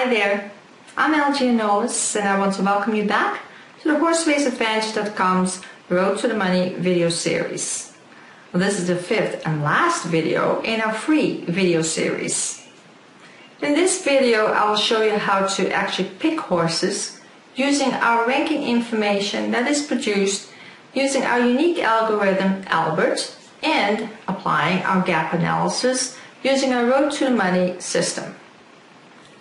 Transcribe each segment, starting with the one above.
there, I'm LG Nolis, and I want to welcome you back to the HorseRaceAdvantage.com's Road to the Money video series. Well, this is the fifth and last video in our free video series. In this video, I will show you how to actually pick horses using our ranking information that is produced using our unique algorithm, Albert, and applying our gap analysis using our Road to the Money system.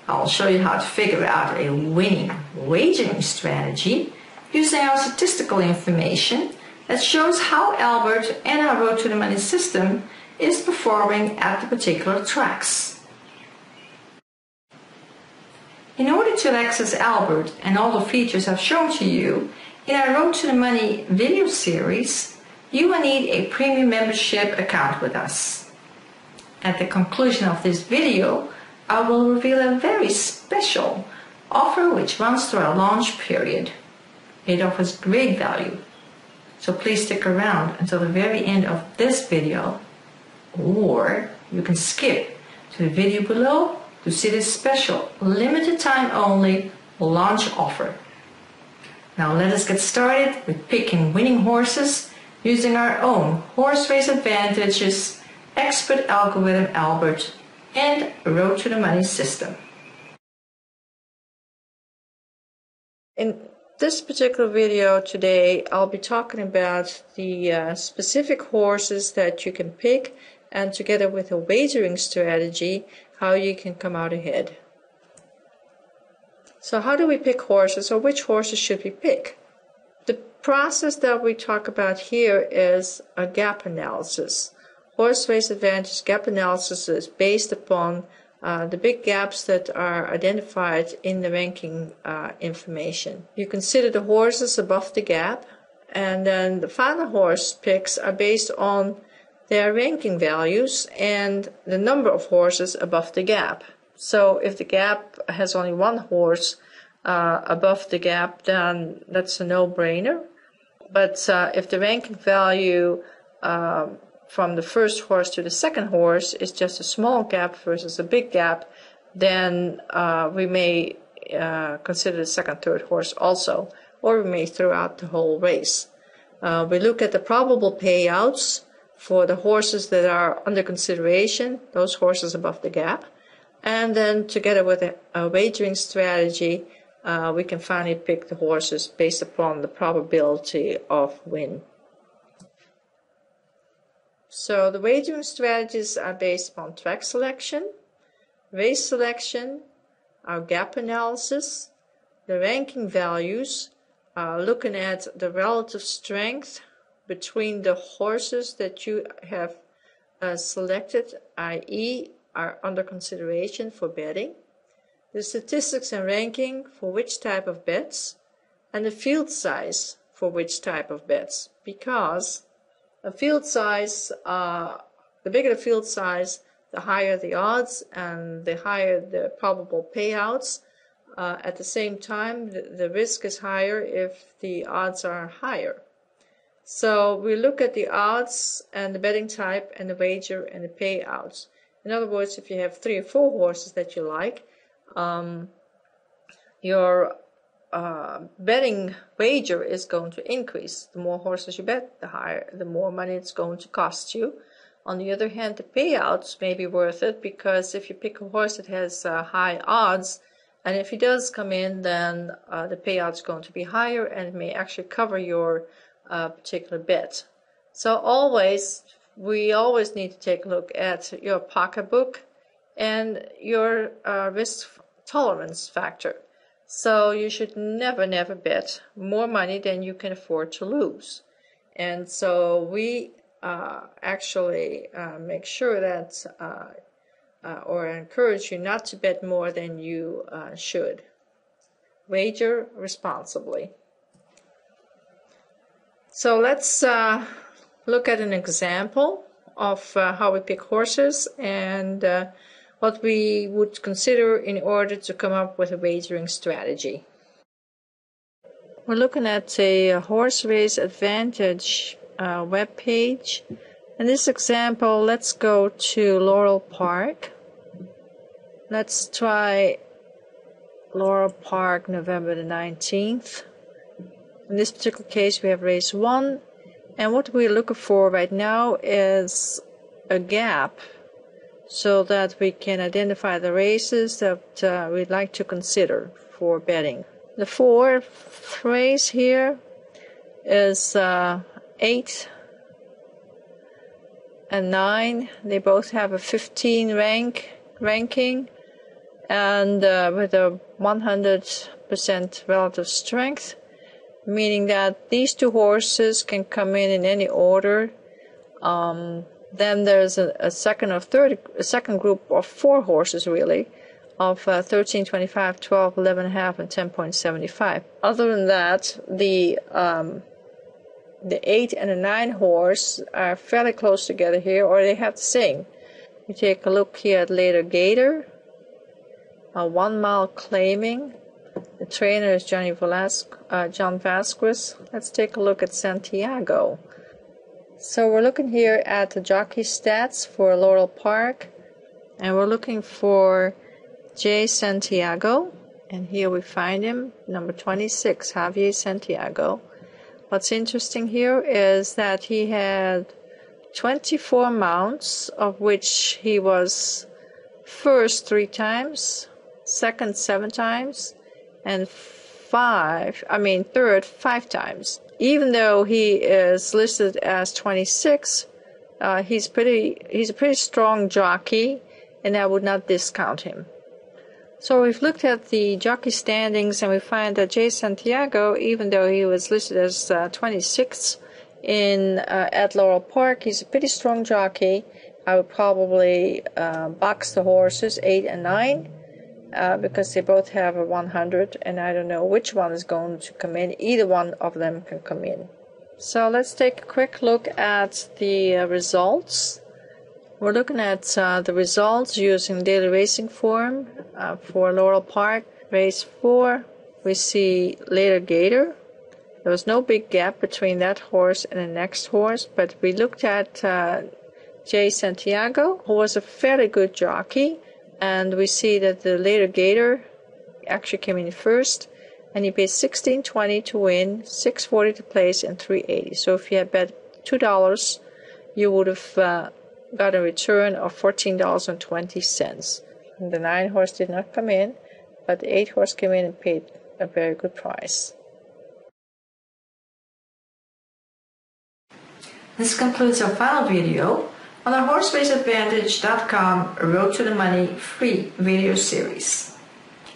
I'll show you how to figure out a winning wagering strategy using our statistical information that shows how Albert and our Road to the Money system is performing at the particular tracks. In order to access Albert and all the features I've shown to you in our Road to the Money video series, you will need a premium membership account with us. At the conclusion of this video, I will reveal a very special offer which runs through our launch period. It offers great value, so please stick around until the very end of this video, or you can skip to the video below to see this special, limited time only launch offer. Now let us get started with picking winning horses using our own Horse Race Advantage's expert algorithm Albert and Road to the Money system. In this particular video today, I'll be talking about the specific horses that you can pick, and together with a wagering strategy, how you can come out ahead. So how do we pick horses, or which horses should we pick? The process that we talk about here is a gap analysis. Horse Race Advantage gap analysis is based upon the big gaps that are identified in the ranking information. You consider the horses above the gap, and then the final horse picks are based on their ranking values and the number of horses above the gap. So if the gap has only one horse above the gap, then that's a no-brainer. But if the ranking value from the first horse to the second horse is just a small gap versus a big gap, then we may consider the second, third horse also, or we may throw out the whole race. We look at the probable payouts for the horses that are under consideration, those horses above the gap, and then together with a wagering strategy, we can finally pick the horses based upon the probability of win. So the wagering strategies are based upon track selection, race selection, our gap analysis, the ranking values, looking at the relative strength between the horses that you have selected, i.e. are under consideration for betting, the statistics and ranking for which type of bets, and the field size for which type of bets, because a field size, the bigger the field size, the higher the odds and the higher the probable payouts. At the same time, the risk is higher if the odds are higher. So we look at the odds and the betting type and the wager and the payouts. In other words, if you have 3 or 4 horses that you like, your betting wager is going to increase. The more horses you bet, the more money it's going to cost you. On the other hand, the payouts may be worth it, because if you pick a horse that has high odds, and if he does come in, then the payout's going to be higher, and it may actually cover your particular bet. So we always need to take a look at your pocketbook and your risk tolerance factor. So you should never bet more money than you can afford to lose. And so we actually make sure that or encourage you not to bet more than you should. Wager responsibly. So let's look at an example of how we pick horses and what we would consider in order to come up with a wagering strategy. We're looking at a Horse Race Advantage web page. In this example, let's go to Laurel Park. Let's try Laurel Park, November the 19th. In this particular case, we have race 1. And what we're looking for right now is a gap so that we can identify the races that we'd like to consider for betting. The fourth race here is 8 and 9. They both have a 15 ranking and with a 100% relative strength, meaning that these two horses can come in any order. Then there's a second group of 4 horses really, of 13, 25, 12, 11.5, and 10.75. Other than that, the 8 and the 9 horse are fairly close together here, or they have the same. You take a look here at Later Gator, 1 Mile Claiming. The trainer is John Vasquez. Let's take a look at Santiago. So we're looking here at the jockey stats for Laurel Park, and we're looking for J. Santiago, and here we find him, number 26, Javier Santiago. What's interesting here is that he had 24 mounts, of which he was first 3 times, second 7 times, and third 5 times. Even though he is listed as 26, he's a pretty strong jockey, and I would not discount him. So we've looked at the jockey standings, and we find that Jay Santiago, even though he was listed as 26th at Laurel Park, he's a pretty strong jockey. I would probably box the horses 8 and 9 because they both have a 100, and I don't know which one is going to come in. Either one of them can come in. So let's take a quick look at the results. We're looking at the results using daily racing form for Laurel Park. Race 4, we see Later Gator. There was no big gap between that horse and the next horse, but we looked at J. Santiago, who was a fairly good jockey, and we see that the Later Gator actually came in first, and he paid $16.20 to win, $6.40 to place, and $3.80. So if you had bet $2, you would have got a return of $14.20. And the 9 horse did not come in, but the 8 horse came in and paid a very good price. This concludes our final video on our HorseRaceAdvantage.com Road to the Money free video series.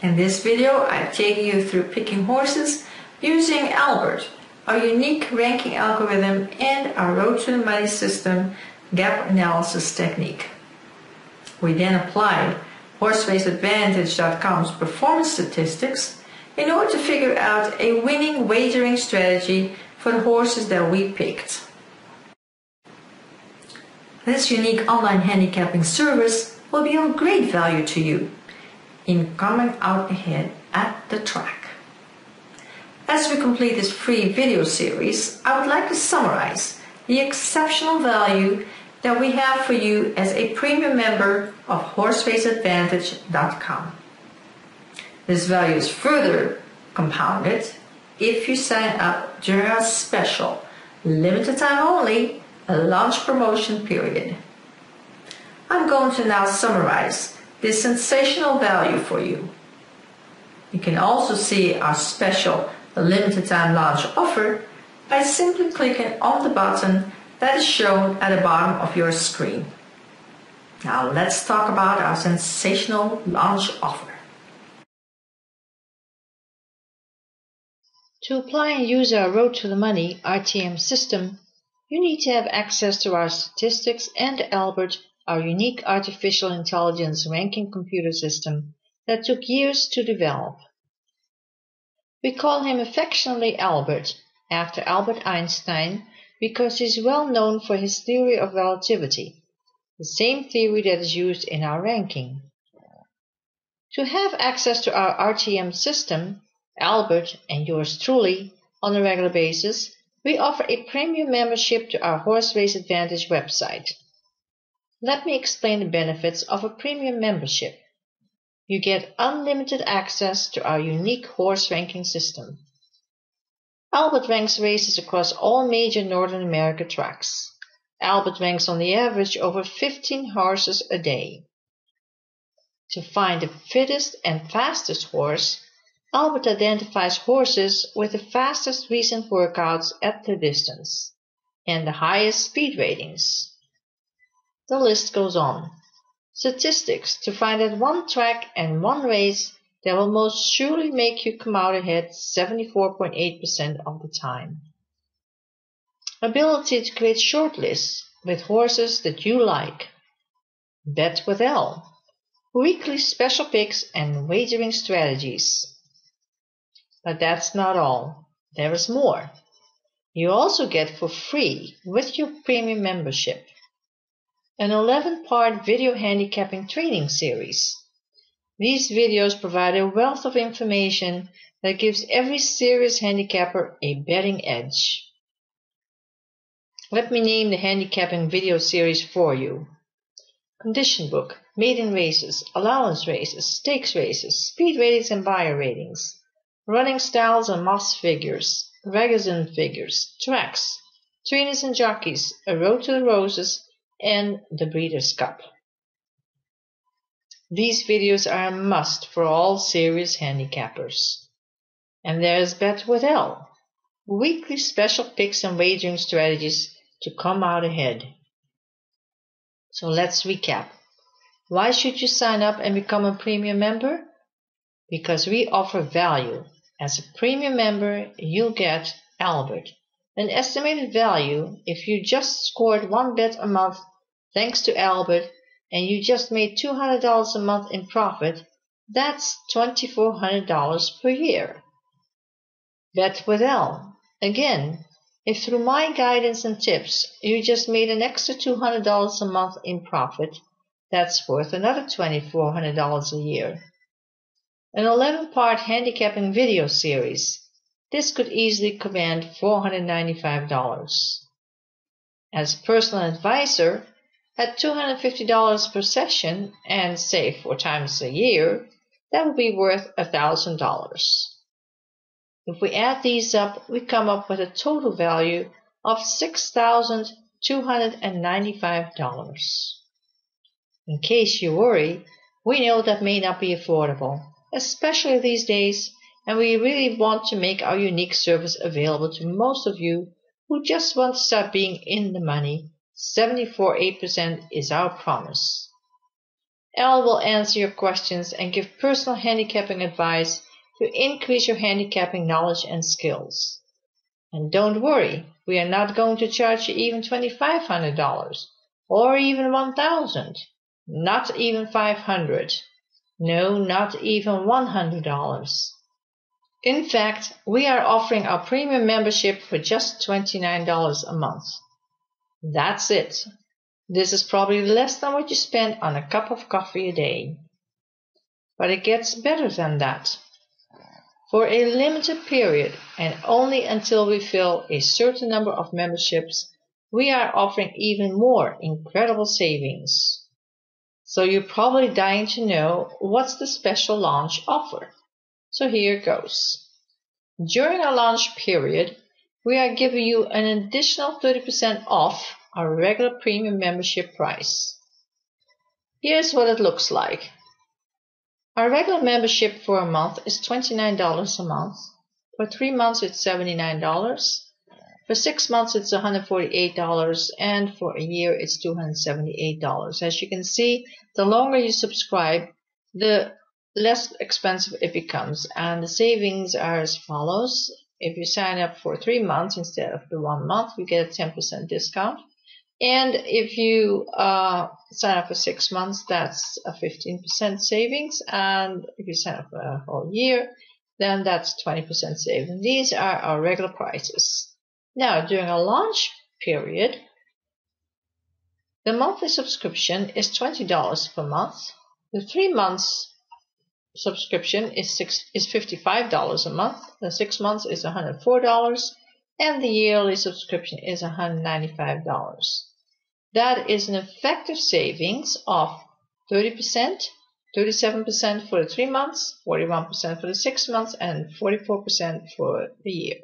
In this video, I've taken you through picking horses using Albert, our unique ranking algorithm, and our Road to the Money system gap analysis technique. We then applied HorseRaceAdvantage.com's performance statistics in order to figure out a winning wagering strategy for the horses that we picked. This unique online handicapping service will be of great value to you in coming out ahead at the track. As we complete this free video series, I would like to summarize the exceptional value that we have for you as a premium member of HorseRaceAdvantage.com. This value is further compounded if you sign up during our special, limited time only, launch promotion period. I'm going to now summarize this sensational value for you. You can also see our special limited time launch offer by simply clicking on the button that is shown at the bottom of your screen. Now let's talk about our sensational launch offer. To apply and use our Road to the Money RTM system, you need to have access to our statistics and Albert, our unique artificial intelligence ranking computer system that took years to develop. We call him affectionately Albert, after Albert Einstein, because he is well known for his theory of relativity, the same theory that is used in our ranking. To have access to our RTM system, Albert and yours truly, on a regular basis, we offer a premium membership to our Horse Race Advantage website. Let me explain the benefits of a premium membership. you get unlimited access to our unique horse ranking system. Albert ranks races across all major North America tracks. Albert ranks on the average over 15 horses a day. To find the fittest and fastest horse, Albert identifies horses with the fastest recent workouts at the distance and the highest speed ratings. The list goes on. Statistics to find that one track and one race that will most surely make you come out ahead 74.8% of the time. Ability to create short lists with horses that you like. Bet with L. Weekly special picks and wagering strategies. But that's not all. There is more. You also get for free with your premium membership an 11-part video handicapping training series. These videos provide a wealth of information that gives every serious handicapper a betting edge. Let me name the handicapping video series for you. Condition book, maiden races, allowance races, stakes races, speed ratings and buyer ratings, running styles and moss figures, magazine figures, tracks, trainers and jockeys, a road to the roses, and the Breeders' Cup. These videos are a must for all serious handicappers. And there's Bet with L, weekly special picks and wagering strategies to come out ahead. So let's recap. Why should you sign up and become a premium member? Because we offer value. As a premium member, you'll get Albert, an estimated value if you just scored one bet a month thanks to Albert and you just made $200 a month in profit. That's $2,400 per year. Bet with L. Again, if through my guidance and tips you just made an extra $200 a month in profit, that's worth another $2,400 a year. An 11-part handicapping video series. This could easily command $495. As a personal advisor, at $250 per session and say 4 times a year, that would be worth $1,000. If we add these up, we come up with a total value of $6,295. In case you worry, we know that may not be affordable, especially these days, and we really want to make our unique service available to most of you who just want to start being in the money. 74.8% is our promise. Elle will answer your questions and give personal handicapping advice to increase your handicapping knowledge and skills. And don't worry, we are not going to charge you even $2,500 or even $1,000, not even $500. No, not even $100. In fact, we are offering our premium membership for just $29 a month. That's it. This is probably less than what you spend on a cup of coffee a day. But it gets better than that. For a limited period, and only until we fill a certain number of memberships, we are offering even more incredible savings. So you're probably dying to know what's the special launch offer. So here it goes. During our launch period, we are giving you an additional 30% off our regular premium membership price. Here's what it looks like. Our regular membership for a month is $29 a month. For 3 months, it's $79. For 6 months, it's $148, and for a year, it's $278. As you can see, the longer you subscribe, the less expensive it becomes, and the savings are as follows. If you sign up for 3 months instead of the 1 month, you get a 10% discount. And if you sign up for 6 months, that's a 15% savings. And if you sign up for a whole year, then that's 20% savings. These are our regular prices. Now, during a launch period, the monthly subscription is $20 per month. The 3 months subscription is $55 a month. The 6 months is $104, and the yearly subscription is $195. That is an effective savings of 30%, 37% for the 3 months, 41% for the 6 months, and 44% for the year.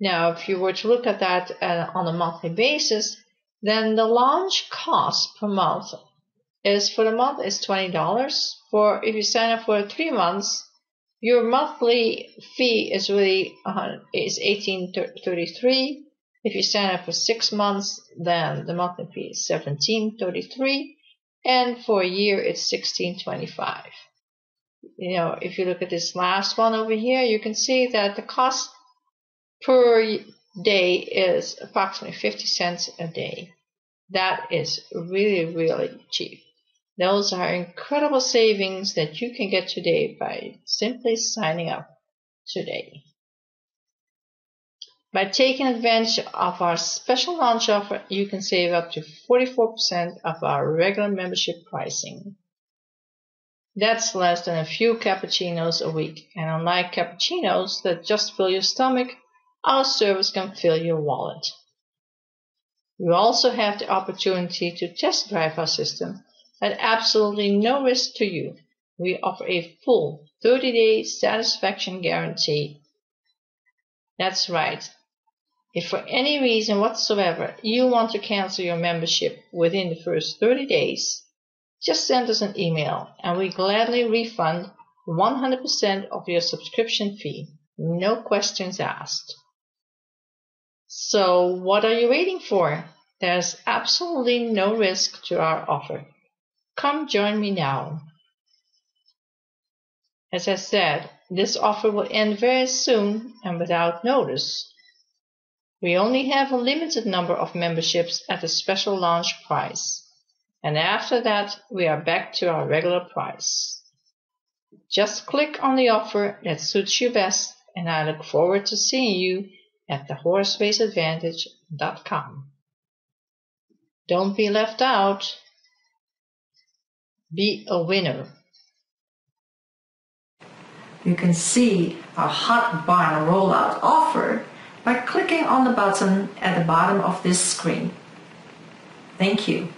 Now, if you were to look at that on a monthly basis, then the launch cost per month for the month is $20. For if you sign up for 3 months, your monthly fee is really $18.33. If you sign up for 6 months, then the monthly fee is $17.33, and for a year it's $16.25. You know, if you look at this last one over here, you can see that the cost per day is approximately 50 cents a day. That is really, really cheap. Those are incredible savings that you can get today by simply signing up today. By taking advantage of our special launch offer, you can save up to 44% of our regular membership pricing. That's less than a few cappuccinos a week, and unlike cappuccinos that just fill your stomach, our service can fill your wallet. You also have the opportunity to test drive our system at absolutely no risk to you. We offer a full 30-day satisfaction guarantee. That's right. If for any reason whatsoever you want to cancel your membership within the first 30 days, just send us an email and we gladly refund 100% of your subscription fee. No questions asked. So what are you waiting for? There's absolutely no risk to our offer. Come join me now. As I said, this offer will end very soon and without notice. We only have a limited number of memberships at a special launch price, and after that we are back to our regular price. Just click on the offer that suits you best, and I look forward to seeing you at thehorseраceadvantage.com. Don't be left out. Be a winner. You can see our hot barn rollout offer by clicking on the button at the bottom of this screen. Thank you.